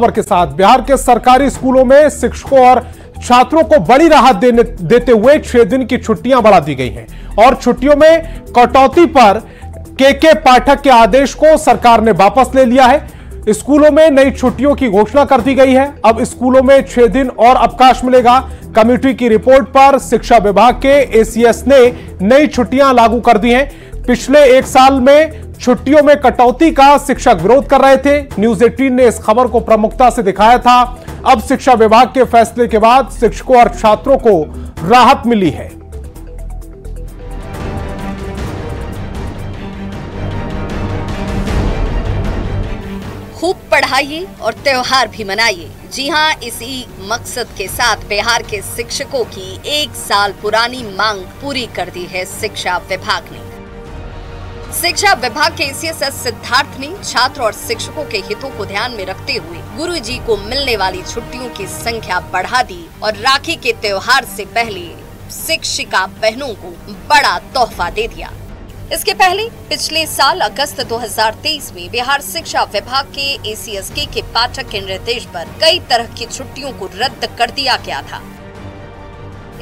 खबर के साथ बिहार के सरकारी स्कूलों में शिक्षकों और छात्रों को बड़ी राहत देते हुए 6 दिन की छुट्टियां बढ़ा दी गई हैं और छुट्टियों में कटौती पर के पाठक के आदेश को सरकार ने वापस ले लिया है। स्कूलों में नई छुट्टियों की घोषणा कर दी गई है। अब स्कूलों में 6 दिन और अवकाश मिलेगा। कमेटी की रिपोर्ट पर शिक्षा विभाग के एसीएस ने नई छुट्टियां लागू कर दी हैं। पिछले 1 साल में छुट्टियों में कटौती का शिक्षक विरोध कर रहे थे। न्यूज 18 ने इस खबर को प्रमुखता से दिखाया था। अब शिक्षा विभाग के फैसले के बाद शिक्षकों और छात्रों को राहत मिली है। खूब पढ़ाइए और त्योहार भी मनाइए। जी हां, इसी मकसद के साथ बिहार के शिक्षकों की 1 साल पुरानी मांग पूरी कर दी है शिक्षा विभाग ने। शिक्षा विभाग के एसीएस सिद्धार्थ ने छात्र और शिक्षकों के हितों को ध्यान में रखते हुए गुरुजी को मिलने वाली छुट्टियों की संख्या बढ़ा दी और राखी के त्योहार से पहले शिक्षिका बहनों को बड़ा तोहफा दे दिया। इसके पहले पिछले साल अगस्त 2023 में बिहार शिक्षा विभाग के एसीएस के पाठक के निर्देश पर कई तरह की छुट्टियों को रद्द कर दिया गया था।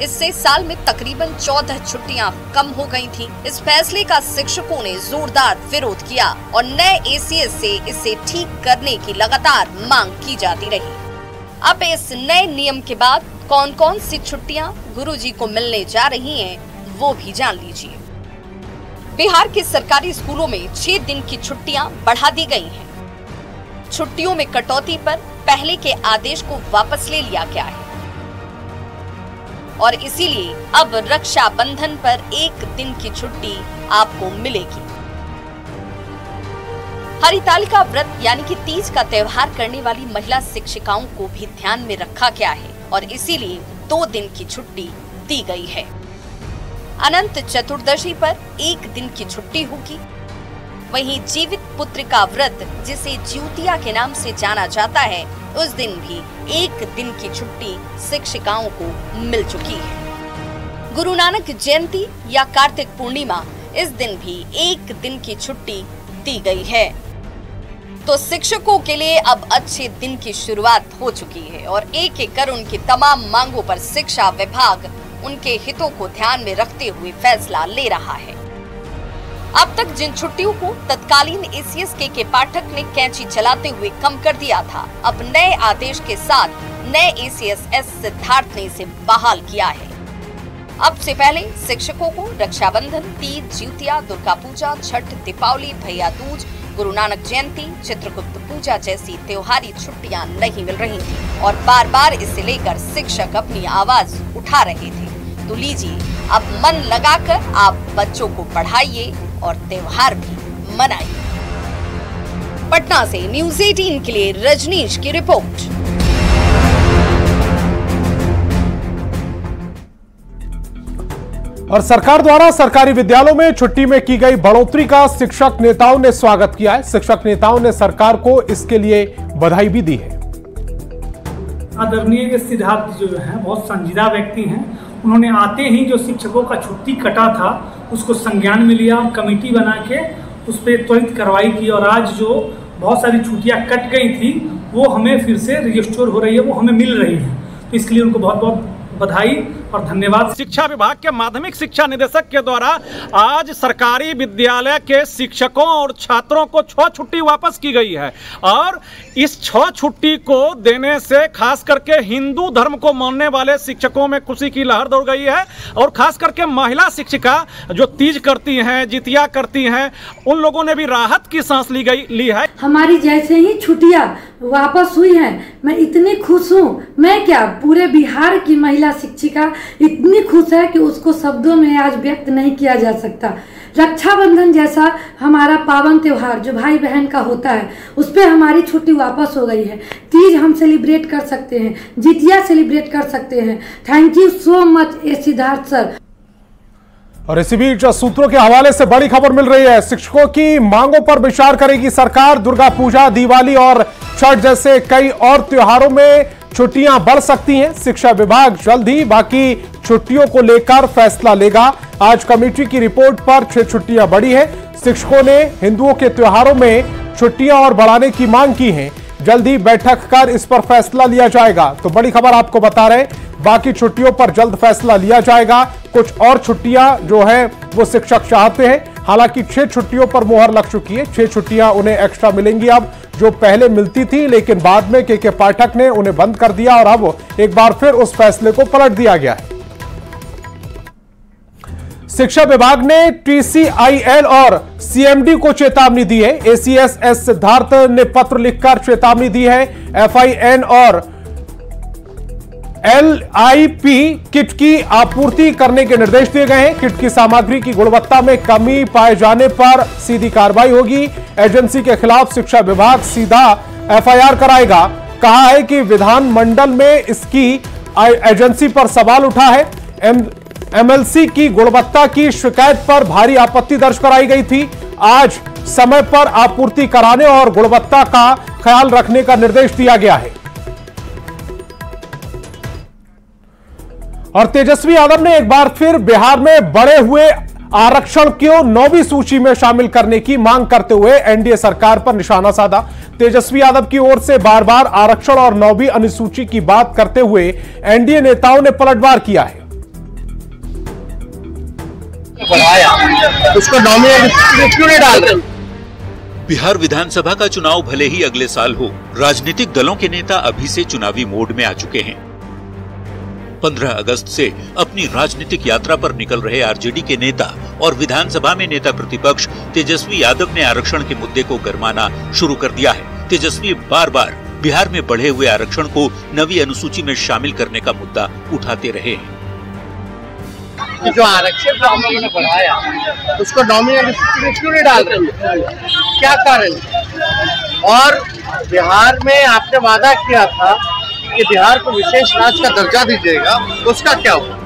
इससे साल में तकरीबन 14 छुट्टियां कम हो गई थी। इस फैसले का शिक्षकों ने जोरदार विरोध किया और नए एसीएस से इसे ठीक करने की लगातार मांग की जाती रही। अब इस नए नियम के बाद कौन कौन सी छुट्टियां गुरुजी को मिलने जा रही हैं, वो भी जान लीजिए। बिहार के सरकारी स्कूलों में 6 दिन की छुट्टियां बढ़ा दी गई हैं। छुट्टियों में कटौती पर पहले के आदेश को वापस ले लिया गया है और इसीलिए अब रक्षाबंधन पर 1 दिन की छुट्टी आपको मिलेगी। हरितालिका व्रत यानी कि तीज का त्योहार करने वाली महिला शिक्षिकाओं को भी ध्यान में रखा गया है और इसीलिए 2 दिन की छुट्टी दी गई है। अनंत चतुर्दशी पर 1 दिन की छुट्टी होगी। वहीं जीवित पुत्र का व्रत, जिसे ज्योतिया के नाम से जाना जाता है, उस दिन भी 1 दिन की छुट्टी शिक्षिकाओं को मिल चुकी है। गुरु नानक जयंती या कार्तिक पूर्णिमा, इस दिन भी 1 दिन की छुट्टी दी गई है। तो शिक्षकों के लिए अब अच्छे दिन की शुरुआत हो चुकी है और एक एक कर उनकी तमाम मांगों पर शिक्षा विभाग उनके हितों को ध्यान में रखते हुए फैसला ले रहा है। अब तक जिन छुट्टियों को तत्कालीन एसीएस के पाठक ने कैंची चलाते हुए कम कर दिया था, अब नए आदेश के साथ नए एसीएस सिद्धार्थ ने इसे बहाल किया है। अब से पहले शिक्षकों को रक्षाबंधन, तीज, ज्योतिया, दुर्गा पूजा, छठ, दीपावली, भैया दूज, गुरु नानक जयंती, चित्रगुप्त पूजा जैसी त्योहारी छुट्टियां नहीं मिल रही थी और बार बार इसे लेकर शिक्षक अपनी आवाज उठा रहे थे। तो लीजिए, अब मन लगाकर आप बच्चों को पढ़ाइए और त्योहार भी मनाइए। पटना से न्यूज 18 के लिए रजनीश की रिपोर्ट। और सरकार द्वारा सरकारी विद्यालयों में छुट्टी में की गई बढ़ोतरी का शिक्षक नेताओं ने स्वागत किया है। शिक्षक नेताओं ने सरकार को इसके लिए बधाई भी दी है। आदरणीय सिद्धार्थ जो है बहुत संजीदा व्यक्ति हैं। उन्होंने आते ही जो शिक्षकों का छुट्टी कटा था उसको संज्ञान में लिया और कमेटी बना के उस पर त्वरित कार्रवाई की और आज जो बहुत सारी छुट्टियां कट गई थी वो हमें फिर से रिस्टोर हो रही है, वो हमें मिल रही है। तो इसके लिए उनको बहुत बहुत बधाई और धन्यवाद। शिक्षा विभाग के माध्यमिक शिक्षा निदेशक के द्वारा आज सरकारी विद्यालय के शिक्षकों और छात्रों को 6 छुट्टी वापस की गई है और इस 6 छुट्टी को देने से खास करके हिंदू धर्म को मानने वाले शिक्षकों में खुशी की लहर दौड़ गई है और खास करके महिला शिक्षिका जो तीज करती हैं, जितिया करती हैं, उन लोगों ने भी राहत की सांस ली है। हमारी जैसे ही छुट्टियां वापस हुई हैं, मैं इतनी खुश हूँ। मैं क्या, पूरे बिहार की महिला शिक्षिका इतनी खुश है कि उसको शब्दों में आज व्यक्त नहीं किया जा सकता। रक्षाबंधन जैसा हमारा पावन त्योहार जो भाई बहन का होता है, उस पर हमारी छुट्टी वापस हो गई है। तीज हम सेलिब्रेट कर सकते हैं, जितिया सेलिब्रेट कर सकते हैं। Thank you so much Siddharth sir. और इसी बीच सूत्रों के हवाले से बड़ी खबर मिल रही है। शिक्षकों की मांगों पर विचार करेगी सरकार। दुर्गा पूजा, दिवाली और छठ जैसे कई और त्योहारों में छुट्टियां बढ़ सकती हैं। शिक्षा विभाग जल्द ही बाकी छुट्टियों को लेकर फैसला लेगा। आज कमेटी की रिपोर्ट पर 6 छुट्टियां बढ़ी है। शिक्षकों ने हिंदुओं के त्योहारों में छुट्टियां और बढ़ाने की मांग की है। जल्द ही बैठक कर इस पर फैसला लिया जाएगा। तो बड़ी खबर आपको बता रहे, बाकी छुट्टियों पर जल्द फैसला लिया जाएगा। कुछ और छुट्टियां जो है वो शिक्षक चाहते हैं। हालांकि 6 छुट्टियों पर मोहर लग चुकी है। 6 छुट्टियां उन्हें एक्स्ट्रा मिलेंगी अब, जो पहले मिलती थी, लेकिन बाद में के पाठक ने उन्हें बंद कर दिया और अब एक बार फिर उस फैसले को पलट दिया गया है। शिक्षा विभाग ने TCIL और CMD को चेतावनी दी है। ACS S सिद्धार्थ ने पत्र लिखकर चेतावनी दी है। FIN और LIP किट की आपूर्ति करने के निर्देश दिए गए हैं। किट की सामग्री की गुणवत्ता में कमी पाए जाने पर सीधी कार्रवाई होगी। एजेंसी के खिलाफ शिक्षा विभाग सीधा FIR कराएगा। कहा है कि विधानमंडल में इसकी एजेंसी पर सवाल उठा है। MLC की गुणवत्ता की शिकायत पर भारी आपत्ति दर्ज कराई गई थी। आज समय पर आपूर्ति कराने और गुणवत्ता का ख्याल रखने का निर्देश दिया गया है। और तेजस्वी यादव ने एक बार फिर बिहार में बढ़े हुए आरक्षण को 9वीं सूची में शामिल करने की मांग करते हुए NDA सरकार पर निशाना साधा। तेजस्वी यादव की ओर से बार बार आरक्षण और 9वीं अनुसूची की बात करते हुए NDA नेताओं ने पलटवार किया है। उसको 9वीं अनुसूची में क्यों नहीं डाल रहे? बिहार विधानसभा का चुनाव भले ही अगले साल हो, राजनीतिक दलों के नेता अभी से चुनावी मोड में आ चुके हैं। 15 अगस्त से अपनी राजनीतिक यात्रा पर निकल रहे आरजेडी के नेता और विधानसभा में नेता प्रतिपक्ष तेजस्वी यादव ने आरक्षण के मुद्दे को गरमाना शुरू कर दिया है। तेजस्वी बार बार बिहार में बढ़े हुए आरक्षण को 9वीं अनुसूची में शामिल करने का मुद्दा उठाते रहे हैं। जो आरक्षण को हम लोगों ने बढ़ाया, उसको 9वीं अनुसूची में क्यों नहीं डाल रहे? क्या कारण? और बिहार में आपने वादा किया था कि बिहार को विशेष राज्य का दर्जा दीजिएगा, उसका क्या हुआ?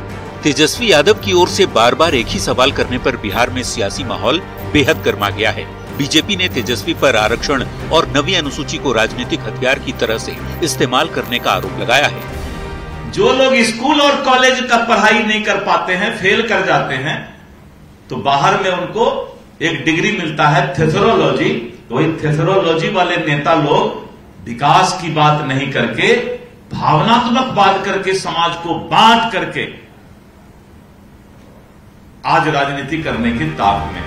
तेजस्वी यादव की ओर से बार बार एक ही सवाल करने पर बिहार में सियासी माहौल बेहद गर्मा गया है। बीजेपी ने तेजस्वी पर आरक्षण और 9वीं अनुसूची को राजनीतिक हथियार की तरह से इस्तेमाल करने का आरोप लगाया है। जो लोग स्कूल और कॉलेज का पढ़ाई नहीं कर पाते हैं, फेल कर जाते हैं, तो बाहर में उनको एक डिग्री मिलता है थेसरोलॉजी। तो वही थेसरोलॉजी वाले नेता लोग विकास की बात नहीं करके भावनात्मक बात करके समाज को बांट करके आज राजनीति करने के ताक में।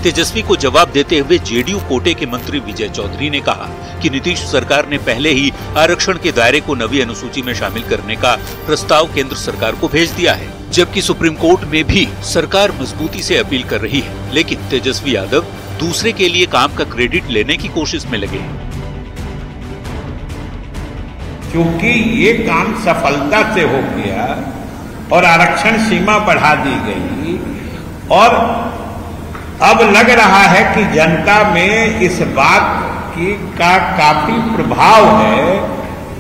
तेजस्वी को जवाब देते हुए जेडीयू कोटे के मंत्री विजय चौधरी ने कहा कि नीतीश सरकार ने पहले ही आरक्षण के दायरे को 9वीं अनुसूची में शामिल करने का प्रस्ताव केंद्र सरकार को भेज दिया है, जबकि सुप्रीम कोर्ट में भी सरकार मजबूती से अपील कर रही है। लेकिन तेजस्वी यादव दूसरे के लिए काम का क्रेडिट लेने की कोशिश में लगे हैं। क्योंकि ये काम सफलता से हो गया और आरक्षण सीमा बढ़ा दी गई और अब लग रहा है कि जनता में इस बात का काफी प्रभाव है,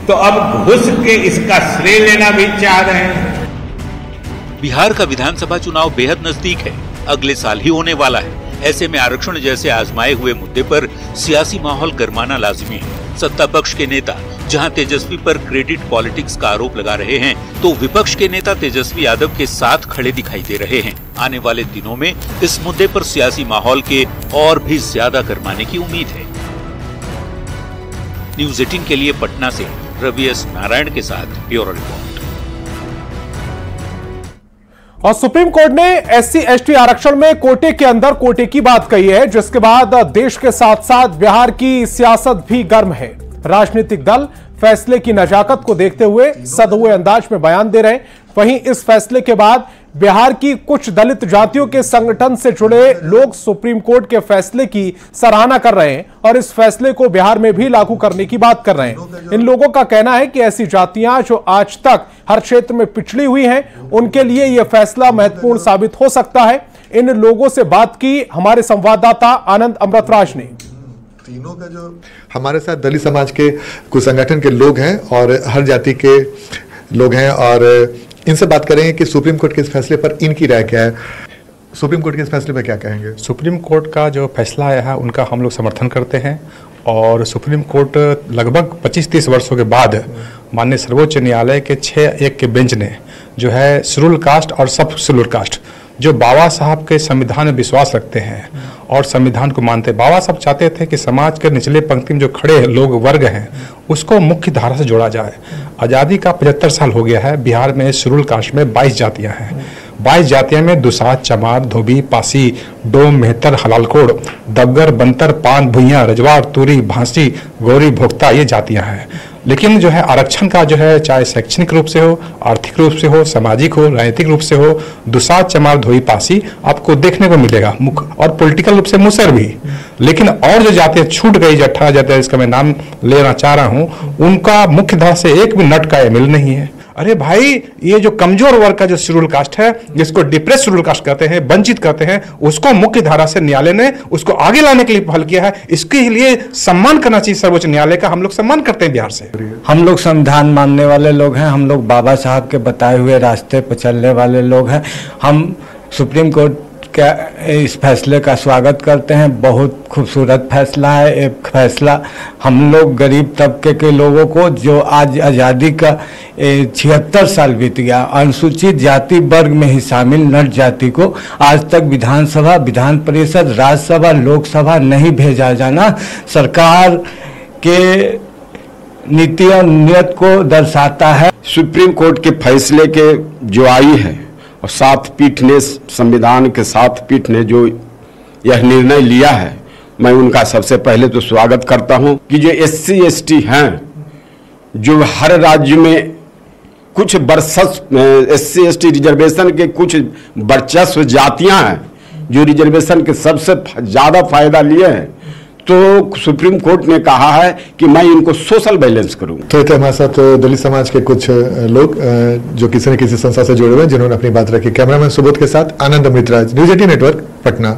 तो अब घुस के इसका श्रेय लेना भी चाह रहे हैं। बिहार का विधानसभा चुनाव बेहद नजदीक है, अगले साल ही होने वाला है। ऐसे में आरक्षण जैसे आजमाए हुए मुद्दे पर सियासी माहौल गरमाना लाजिमी है। सत्ता पक्ष के नेता जहां तेजस्वी पर क्रेडिट पॉलिटिक्स का आरोप लगा रहे हैं, तो विपक्ष के नेता तेजस्वी यादव के साथ खड़े दिखाई दे रहे हैं। आने वाले दिनों में इस मुद्दे पर सियासी माहौल के और भी ज्यादा गरमाने की उम्मीद है। न्यूज़ 18 के लिए पटना से रवि एस नारायण के साथ ब्यूरो रिपोर्ट। और सुप्रीम कोर्ट ने SC/ST आरक्षण में कोटे के अंदर कोटे की बात कही है, जिसके बाद देश के साथ साथ बिहार की सियासत भी गर्म है। राजनीतिक दल फैसले की नजाकत को देखते हुए सधुए अंदाज में बयान दे रहे हैं। वहीं इस फैसले के बाद बिहार की कुछ दलित जातियों के संगठन से जुड़े लोग सुप्रीम कोर्ट के फैसले की सराहना कर रहे हैं और इस फैसले को बिहार में भी लागू करने की बात कर रहे हैं। इन लोगों का कहना है कि ऐसी जातियां जो आज तक हर क्षेत्र में पिछड़ी हुई हैं, उनके लिए यह फैसला महत्वपूर्ण साबित हो सकता है। इन लोगों से बात की हमारे संवाददाता आनंद अमृतराज ने। तीनों का जो हमारे साथ दलित समाज के कुछ संगठन के लोग हैं और हर जाति के लोग हैं और इनसे बात करेंगे कि सुप्रीम कोर्ट के इस फैसले पर इनकी राय क्या है। सुप्रीम कोर्ट के इस फैसले पर क्या कहेंगे? सुप्रीम कोर्ट का जो फैसला आया है उनका हम लोग समर्थन करते हैं और सुप्रीम कोर्ट लगभग 25-30 वर्षों के बाद माननीय सर्वोच्च न्यायालय के 6-1 के बेंच ने जो है शेड्यूल कास्ट और सब शेड्यूल कास्ट जो बाबा साहब के संविधान में विश्वास रखते हैं और संविधान को मानते हैं। बाबा साहब चाहते थे कि समाज के निचले पंक्ति में जो खड़े लोग वर्ग हैं उसको मुख्य धारा से जोड़ा जाए। आज़ादी का 75 साल हो गया है। बिहार में शेड्यूल कास्ट में 22 जातियां हैं। 22 जातियों में दुसाध, चमार, धोबी, पासी, डोम, मेहतर, हलालकोड़, दबगर, बंतर, पान, भुइयां, रजवाड़, तुरी, भांसी, गौरी, भोक्ता, ये जातियां हैं। लेकिन जो है आरक्षण का जो है चाहे शैक्षणिक रूप से हो, आर्थिक रूप से हो, सामाजिक हो, राजनीतिक रूप से हो, दुसाध, चमार, धोबी, पासी आपको देखने को मिलेगा और पॉलिटिकल रूप से मुसर भी। लेकिन और जो जातियां छूट गई, जो 18 जातियां इसका मैं नाम लेना चाह रहा हूं, उनका मुख्य धारा से एक भी नट का एमएल नहीं है। अरे भाई, ये जो कमजोर वर्ग का जो शेड्यूल कास्ट है, जिसको डिप्रेस शेड्यूल कास्ट कहते हैं, वंचित कहते हैं, उसको मुख्य धारा से न्यायालय ने उसको आगे लाने के लिए पहल किया है। इसके लिए सम्मान करना चाहिए सर्वोच्च न्यायालय का। हम लोग सम्मान करते हैं बिहार से। हम लोग संविधान मानने वाले लोग हैं। हम लोग बाबा साहब के बताए हुए रास्ते पर चलने वाले लोग हैं। हम सुप्रीम कोर्ट क्या इस फैसले का स्वागत करते हैं। बहुत खूबसूरत फैसला है। एक फैसला हम लोग गरीब तबके के लोगों को, जो आज आज़ादी का 76 साल बीत गया, अनुसूचित जाति वर्ग में ही शामिल नट जाति को आज तक विधानसभा, विधान परिषद, राज्यसभा, लोकसभा नहीं भेजा जाना सरकार के नीति और नियत को दर्शाता है। सुप्रीम कोर्ट के फैसले के जो आई है और 7 पीठ ने, संविधान के 7 पीठ ने जो यह निर्णय लिया है, मैं उनका सबसे पहले तो स्वागत करता हूं कि जो SC ST हैं, जो हर राज्य में कुछ SC ST रिजर्वेशन के कुछ वर्चस्व जातियां हैं जो रिजर्वेशन के सबसे ज्यादा फायदा लिए हैं, तो सुप्रीम कोर्ट ने कहा है कि मैं इनको सोशल बैलेंस करूं। तो हमारे साथ दलित समाज के कुछ लोग जो किसी न किसी संस्था से जुड़े हुए हैं, जिन्होंने अपनी बात रखी। कैमरामैन सुबोध के साथ आनंद अमृतराज, न्यूज 18 नेटवर्क, पटना।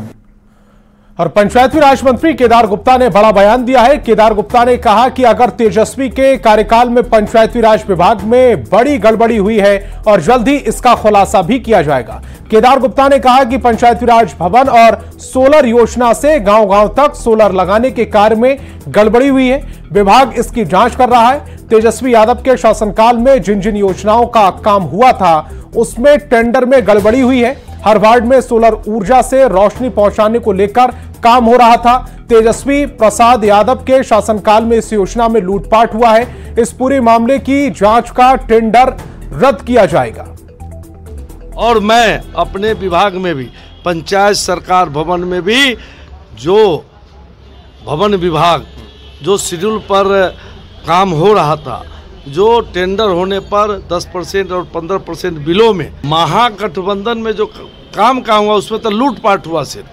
और पंचायती राज मंत्री केदार गुप्ता ने बड़ा बयान दिया है। केदार गुप्ता ने कहा कि अगर तेजस्वी के कार्यकाल में पंचायती राज विभाग में बड़ी गड़बड़ी हुई है और जल्द ही इसका खुलासा भी किया जाएगा। केदार गुप्ता ने कहा कि पंचायती राज भवन और सोलर योजना से गांव-गांव तक सोलर लगाने के कार्य में गड़बड़ी हुई है। विभाग इसकी जांच कर रहा है। तेजस्वी यादव के शासनकाल में जिन जिन योजनाओं का काम हुआ था उसमें टेंडर में गड़बड़ी हुई है। हर वार्ड में सोलर ऊर्जा से रोशनी पहुंचाने को लेकर काम हो रहा था। तेजस्वी प्रसाद यादव के शासनकाल में इस योजना में लूटपाट हुआ है। इस पूरे मामले की जांच का टेंडर रद्द किया जाएगा। और मैं अपने विभाग में भी, पंचायत सरकार भवन में भी, जो भवन विभाग जो शेड्यूल पर काम हो रहा था, जो टेंडर होने पर 10% और 15% बिलों में, महागठबंधन में जो काम हुआ उसमें तो लूटपाट हुआ। सिर्फ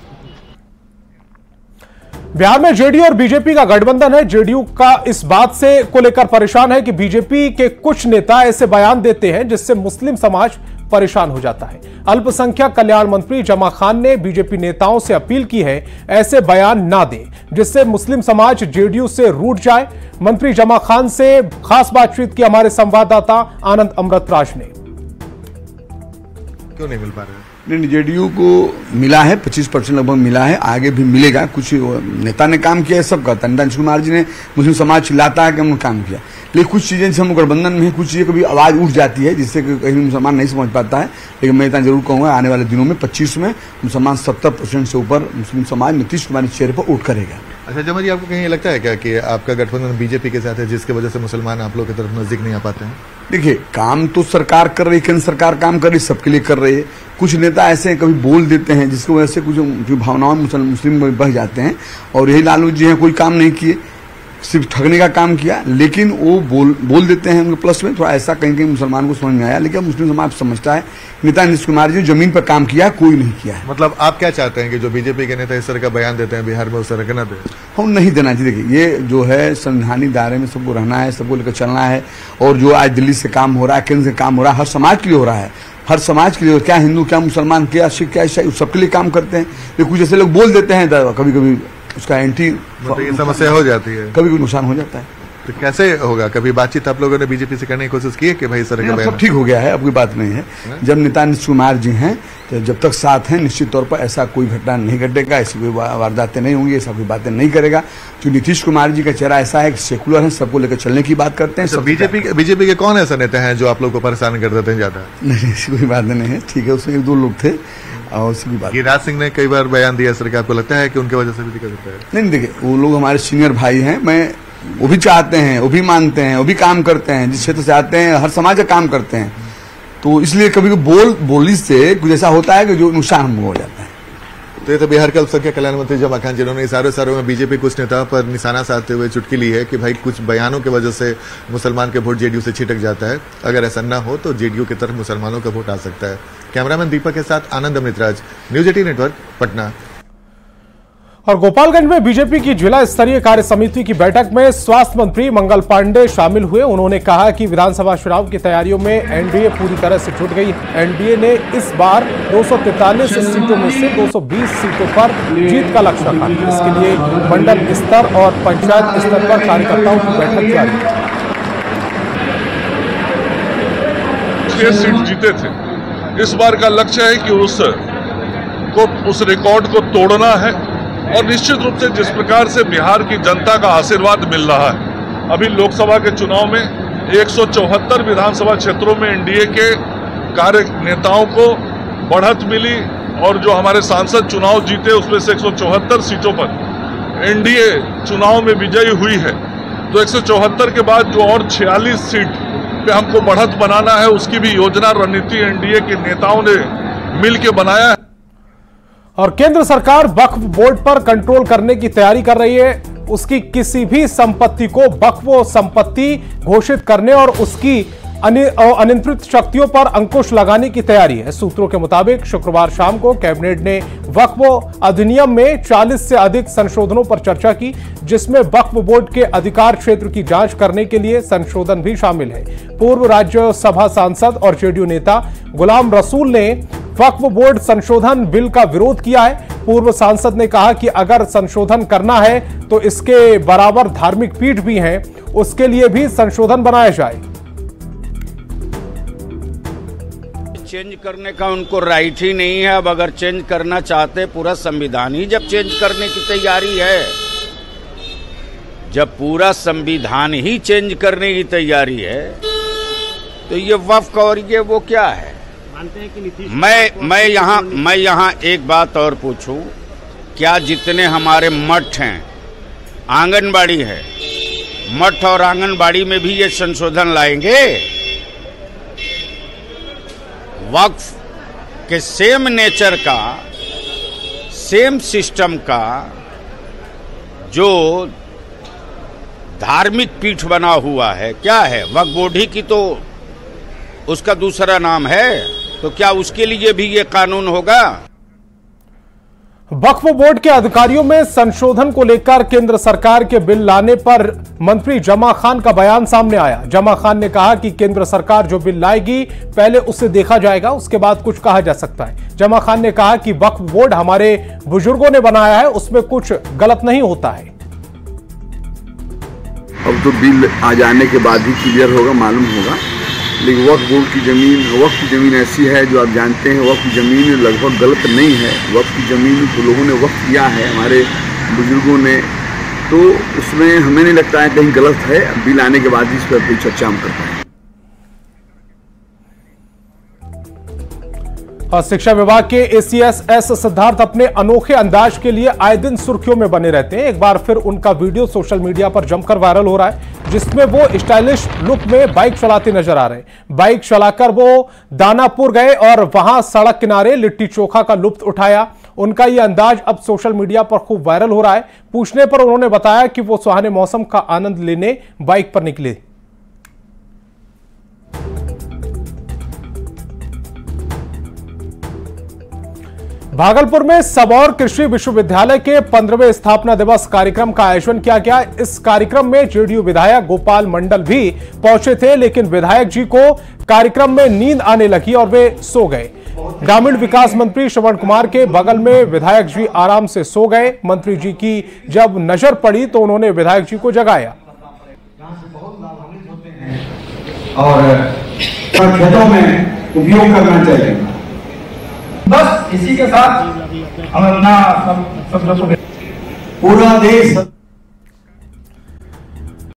बिहार में जेडीयू और बीजेपी का गठबंधन है। जेडीयू का इस बात से को लेकर परेशान है कि बीजेपी के कुछ नेता ऐसे बयान देते हैं जिससे मुस्लिम समाज परेशान हो जाता है। अल्पसंख्यक कल्याण मंत्री जमा खान ने बीजेपी नेताओं से अपील की है ऐसे बयान ना दें जिससे मुस्लिम समाज जेडीयू से रूठ जाए। मंत्री जमा खान से खास बातचीत की हमारे संवाददाता आनंद अमृतराज ने। क्यों नहीं मिल पा रहा है? नहीं, जेडीयू को मिला है, 25% लगभग मिला है, आगे भी मिलेगा। कुछ नेता ने काम किया है, सब कहता है। नीतीश कुमार जी ने मुस्लिम समाज चिल्लाता है कि हमने काम किया, लेकिन कुछ चीजें जैसे हम गठबंधन में कुछ चीजें कभी आवाज उठ जाती है जिससे कहीं मुसलमान नहीं समझ पाता है। लेकिन मैं इतना जरूर कहूंगा, आने वाले दिनों में 25 में मुसलमान 70% से ऊपर मुस्लिम समाज नीतीश कुमार के चेहरे पर वोट करेगा। अच्छा जमा जी, आपको कहीं ये लगता है क्या कि आपका गठबंधन बीजेपी के साथ है जिसकी वजह से मुसलमान आप लोग की तरफ नजदीक नहीं आ पाते हैं? देखिए, काम तो सरकार कर रही, केंद्र सरकार काम कर रही, सबके लिए कर रही है। कुछ नेता ऐसे हैं, कभी बोल देते हैं जिसकी वजह से कुछ जो भावनाओं मुस्लिम में बह जाते हैं। और यही लालू जी हैं, कोई काम नहीं किए, सिर्फ ठगने का काम किया, लेकिन वो बोल देते हैं उनके प्लस में। थोड़ा ऐसा कहीं कहीं मुसलमान को समझ में आया, लेकिन मुस्लिम समाज समझता है नेता नीतीश कुमार जी जमीन पर काम किया, कोई नहीं किया है। मतलब आप क्या चाहते हैं कि जो बीजेपी के नेता इस तरह का बयान देते हैं बिहार में उस तरह का न दे? हम नहीं देना चाहिए। देखिए, ये जो है संवैधानिक दायरे में सबको रहना है, सबको लेकर चलना है। और जो आज दिल्ली से काम हो रहा है, केंद्र से काम हो रहा है, हर समाज के लिए हो रहा है, हर समाज के लिए, क्या हिंदू, क्या मुसलमान, क्या सिख, क्या ईसाई, सबके लिए काम करते हैं। लेकिन कुछ ऐसे लोग बोल देते हैं, कभी कभी उसका एंटी समस्या हो जाती है, कभी कभी नुकसान हो जाता है। तो कैसे होगा? कभी बातचीत आप लोगों ने बीजेपी से करने की कोशिश की है कि भाई इस तरह का सब ठीक हो गया है, अब कोई बात नहीं है। जब नेता नीतीश कुमार जी हैं, तो जब तक साथ हैं, निश्चित तौर पर ऐसा कोई घटना नहीं घटेगा, ऐसी कोई वारदातें नहीं होंगी, ऐसा कोई बातें नहीं करेगा। जो नीतीश कुमार जी का चेहरा ऐसा है कि सेकुलर है, सबको लेकर चलने की बात करते हैं। बीजेपी के कौन ऐसे नेता हैं जो आप लोग को परेशान कर देते हैं ज्यादा? नहीं, ऐसी कोई बात नहीं है, ठीक है। उसमें 1-2 लोग थे, और सीधी बात। गिरिराज सिंह ने कई बार बयान दिया सर, कि आपको लगता है कि उनके वजह से भी दिक्कत होता है? नहीं देखिए, वो लोग हमारे सीनियर भाई हैं, वो भी चाहते हैं, वो भी मानते हैं, वो भी काम करते हैं, जिस क्षेत्र से आते हैं हर समाज का काम करते हैं, तो इसलिए कभी बोली से कुछ ऐसा होता है कि जो नुकसान हमको हो जाता है। तो ये तो बिहार के अल्पसंख्यक कल्याण मंत्री जमा खान जिन्होंने इशारों सारों में बीजेपी कुछ नेताओं पर निशाना साधते हुए चुटकी ली है कि भाई कुछ बयानों की वजह से मुसलमान के वोट जेडीयू से छिटक जाता है, अगर ऐसा न हो तो जेडीयू की तरफ मुसलमानों का वोट आ सकता है। कैमरामैन दीपक के साथ आनंद अमृतराज, न्यूज 18 नेटवर्क, पटना। और गोपालगंज में बीजेपी की जिला स्तरीय कार्य समिति की बैठक में स्वास्थ्य मंत्री मंगल पांडे शामिल हुए। उन्होंने कहा कि विधानसभा चुनाव की तैयारियों में एनडीए पूरी तरह से जुट गई है। एनडीए ने इस बार 243 सीटों में से 220 सीटों पर जीत का लक्ष्य रखा। इसके लिए मंडल स्तर और पंचायत स्तर पर कार्यकर्ताओं की बैठक जारी है। 6 सीट जीते थे, इस बार का लक्ष्य है कि उस रिकॉर्ड को तोड़ना है, और निश्चित रूप से जिस प्रकार से बिहार की जनता का आशीर्वाद मिल रहा है, अभी लोकसभा के चुनाव में 174 विधानसभा क्षेत्रों में एनडीए के कार्य नेताओं को बढ़त मिली, और जो हमारे सांसद चुनाव जीते उसमें से 174 सीटों पर एनडीए चुनाव में विजयी हुई है। तो 174 के बाद जो और 46 सीट पे हमको बढ़त बनाना है, उसकी भी योजना रणनीति एनडीए के नेताओं ने मिल के बनाया है। और केंद्र सरकार वक्फ बोर्ड पर कंट्रोल करने की तैयारी कर रही है। उसकी किसी भी संपत्ति को वक्फ संपत्ति घोषित करने और उसकी अनियंत्रित शक्तियों पर अंकुश लगाने की तैयारी है। सूत्रों के मुताबिक शुक्रवार शाम को कैबिनेट ने वक्फ अधिनियम में 40 से अधिक संशोधनों पर चर्चा की, जिसमें वक्फ बोर्ड के अधिकार क्षेत्र की जांच करने के लिए संशोधन भी शामिल है। पूर्व राज्यसभा सांसद और जेडीयू नेता गुलाम रसूल ने वक्फ बोर्ड संशोधन बिल का विरोध किया है। पूर्व सांसद ने कहा कि अगर संशोधन करना है तो इसके बराबर धार्मिक पीठ भी हैं, उसके लिए भी संशोधन बनाया जाए। चेंज करने का उनको राइट ही नहीं है। अब अगर चेंज करना चाहते, पूरा संविधान ही जब चेंज करने की तैयारी है, जब पूरा संविधान ही चेंज करने की तैयारी है, तो ये वक्फ और ये वो क्या है? मैं यहाँ एक बात और पूछूं, क्या जितने हमारे मठ हैं, आंगनबाड़ी है, मठ और आंगनबाड़ी में भी ये संशोधन लाएंगे? वक्फ के सेम नेचर का, सेम सिस्टम का जो धार्मिक पीठ बना हुआ है, क्या है? वक्फ बोर्ड ही की तो उसका दूसरा नाम है, तो क्या उसके लिए भी ये कानून होगा? वक्फ बोर्ड के अधिकारियों में संशोधन को लेकर केंद्र सरकार के बिल लाने पर मंत्री जमा खान का बयान सामने आया। जमा खान ने कहा कि केंद्र सरकार जो बिल लाएगी पहले उसे देखा जाएगा, उसके बाद कुछ कहा जा सकता है। जमा खान ने कहा कि वक्फ बोर्ड हमारे बुजुर्गों ने बनाया है, उसमें कुछ गलत नहीं होता है। अब तो बिल आ जाने के बाद ही क्लियर होगा, मालूम होगा। लेकिन वक्फ बोर्ड की जमीन ऐसी है जो आप जानते हैं, वक्फ की जमीन लगभग गलत नहीं है। वक्फ की जमीन तो लोगों ने वक्फ किया है, हमारे बुजुर्गों ने, तो उसमें हमें नहीं लगता है कहीं गलत है। बिल आने के बाद ही इस पर कोई चर्चा हम कर पाएंगे। शिक्षा विभाग के एसीएस एस सिद्धार्थ अपने अनोखे अंदाज के लिए आए दिन सुर्खियों में बने रहते हैं। एक बार फिर उनका वीडियो सोशल मीडिया पर जमकर वायरल हो रहा है, जिसमें वो स्टाइलिश लुक में बाइक चलाते नजर आ रहे हैं। बाइक चलाकर वो दानापुर गए और वहां सड़क किनारे लिट्टी चोखा का लुत्फ उठाया। उनका यह अंदाज अब सोशल मीडिया पर खूब वायरल हो रहा है। पूछने पर उन्होंने बताया कि वो सुहाने मौसम का आनंद लेने बाइक पर निकले। भागलपुर में सबौर कृषि विश्वविद्यालय के 15वें स्थापना दिवस कार्यक्रम का आयोजन किया गया। इस कार्यक्रम में जेडीयू विधायक गोपाल मंडल भी पहुंचे थे, लेकिन विधायक जी को कार्यक्रम में नींद आने लगी और वे सो गए। ग्रामीण विकास मंत्री श्रवण कुमार के बगल में विधायक जी आराम से सो गए। मंत्री जी की जब नजर पड़ी तो उन्होंने विधायक जी को जगाया और खेतों में उपयोग करना चाहिए। बस इसी के साथ हम अपना सब लोग पूरा देश